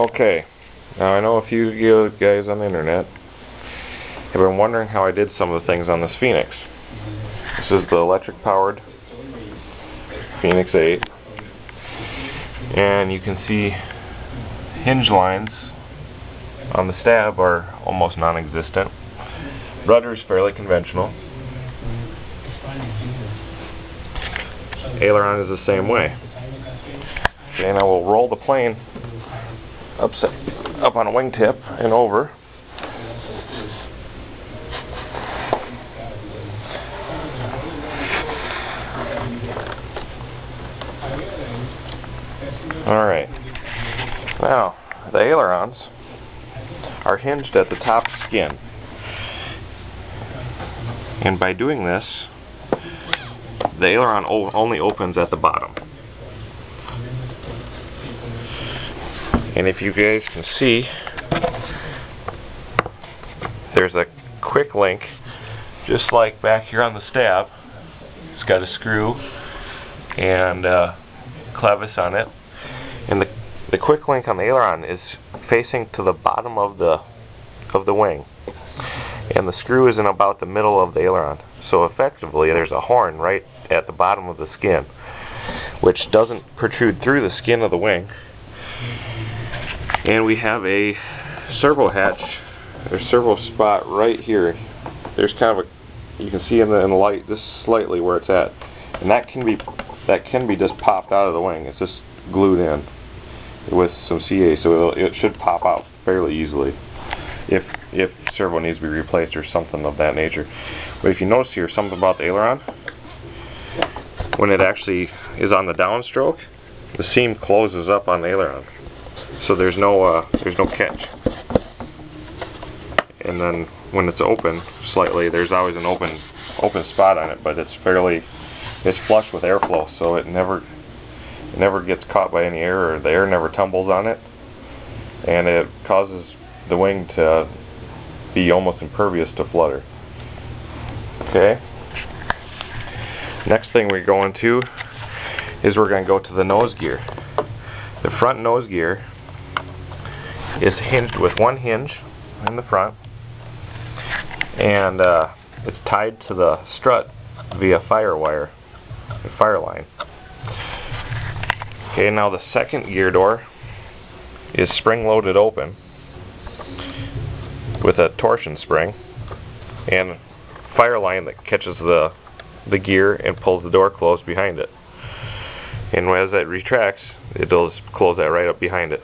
Okay, now I know a few of you guys on the internet have been wondering how I did some of the things on this Phoenix. This is the electric powered Phoenix 8, and you can see hinge lines on the stab are almost non-existent. Rudder is fairly conventional. Aileron is the same way. Okay, now we'll roll the plane up on a wingtip and over. Alright, now the ailerons are hinged at the top skin, and by doing this the aileron only opens at the bottom. And if you guys can see, there's a quick link just like back here on the stab. It's got a screw and clevis on it, and the quick link on the aileron is facing to the bottom of the wing, and the screw is in about the middle of the aileron. So effectively there's a horn right at the bottom of the skin, which doesn't protrude through the skin of the wing. And we have a servo hatch, or servo spot right here. There's kind of a, you can see in the light just slightly where it's at, and that can be just popped out of the wing. It's just glued in with some CA, so it should pop out fairly easily if servo needs to be replaced or something of that nature. But if you notice here something about the aileron, when it actually is on the downstroke, the seam closes up on the aileron, so there's no catch. And then when it's open slightly, there's always an open spot on it, but it's flush with airflow, so it never gets caught by any air, or the air never tumbles on it, and it causes the wing to be almost impervious to flutter. Okay. Next thing we're going to is we're going to go to the nose gear. The front nose gear is hinged with one hinge in the front, and it's tied to the strut via fire line. Okay, now the second gear door is spring-loaded open with a torsion spring and fire line that catches the gear and pulls the door closed behind it. And as it retracts, it does close that right up behind it.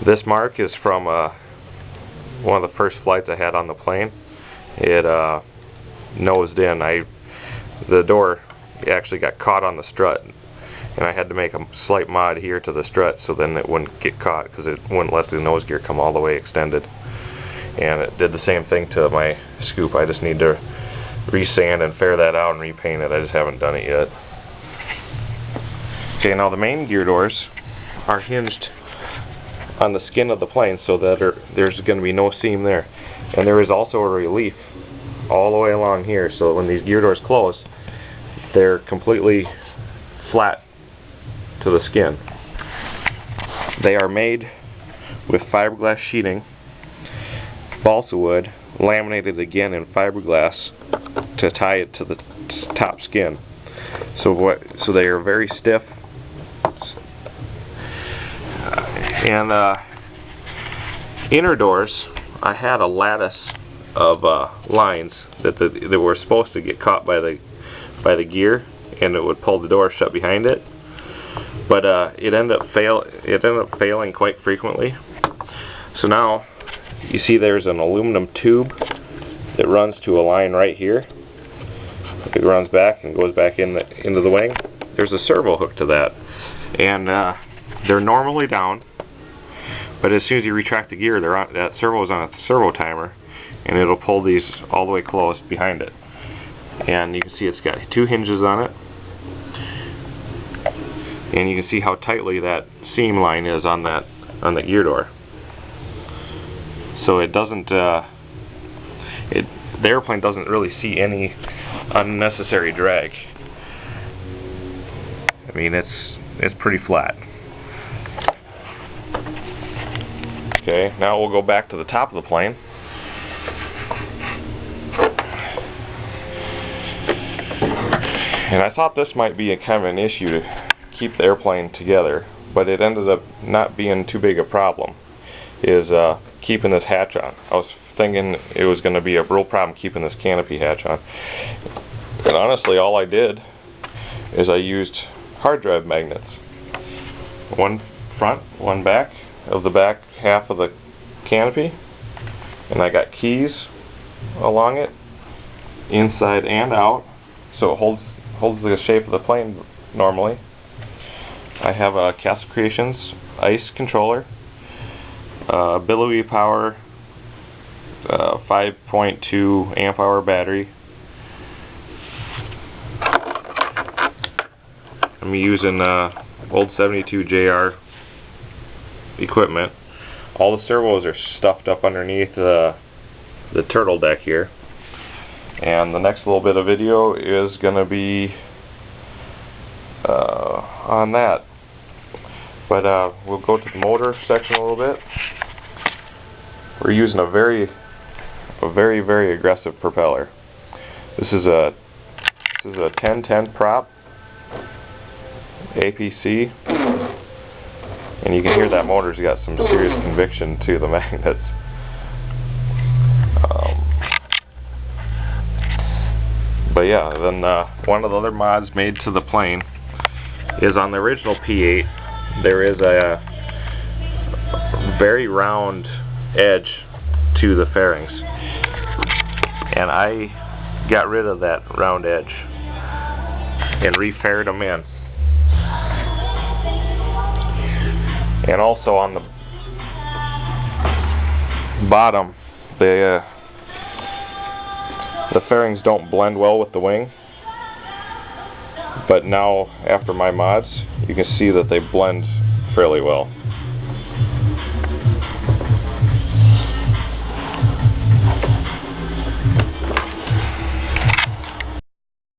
This mark is from one of the first flights I had on the plane. It nosed in. The door actually got caught on the strut, and I had to make a slight mod here to the strut so then it wouldn't get caught, because it wouldn't let the nose gear come all the way extended. And it did the same thing to my scoop. I just need to resand and fair that out and repaint it. I just haven't done it yet. Okay, now the main gear doors are hinged on the skin of the plane, so that there's going to be no seam there. And there is also a relief all the way along here, so when these gear doors close, they're completely flat to the skin. They are made with fiberglass sheeting, balsa wood, laminated again in fiberglass to tie it to the top skin. So they are very stiff. And inner doors, I had a lattice of lines that were supposed to get caught by the gear, and it would pull the door shut behind it. But it ended up failing quite frequently. So now you see there's an aluminum tube that runs to a line right here. It runs back and goes back into the wing. There's a servo hook to that, and they're normally down, but as soon as you retract the gear, that servo is on a servo timer, and it'll pull these all the way closed behind it. And you can see it's got two hinges on it, and you can see how tightly that seam line is on the gear door. So it doesn't, the airplane doesn't really see any unnecessary drag. I mean, it's pretty flat. Okay, now we'll go back to the top of the plane. And I thought this might be a kind of an issue to keep the airplane together, but it ended up not being too big a problem, is keeping this hatch on. I was thinking it was going to be a real problem keeping this canopy hatch on. And honestly, all I did is I used hard drive magnets. One front, one back of the back half of the canopy, and I got keys along it, inside and out, so it holds the shape of the plane normally. I have a Castle Creations ice controller, billowy power, 5.2 amp hour battery. I'm using old 72 JR equipment. All the servos are stuffed up underneath the turtle deck here. And the next little bit of video is going to be on that. But we'll go to the motor section a little bit. We're using a very aggressive propeller. This is a 1010 prop APC, and you can hear that motor's got some serious conviction to the magnets. But yeah, then one of the other mods made to the plane is on the original P8. There is a very round edge to the fairings, and I got rid of that round edge and re-faired them in. And also on the bottom, the fairings don't blend well with the wing, but now after my mods you can see that they blend fairly well.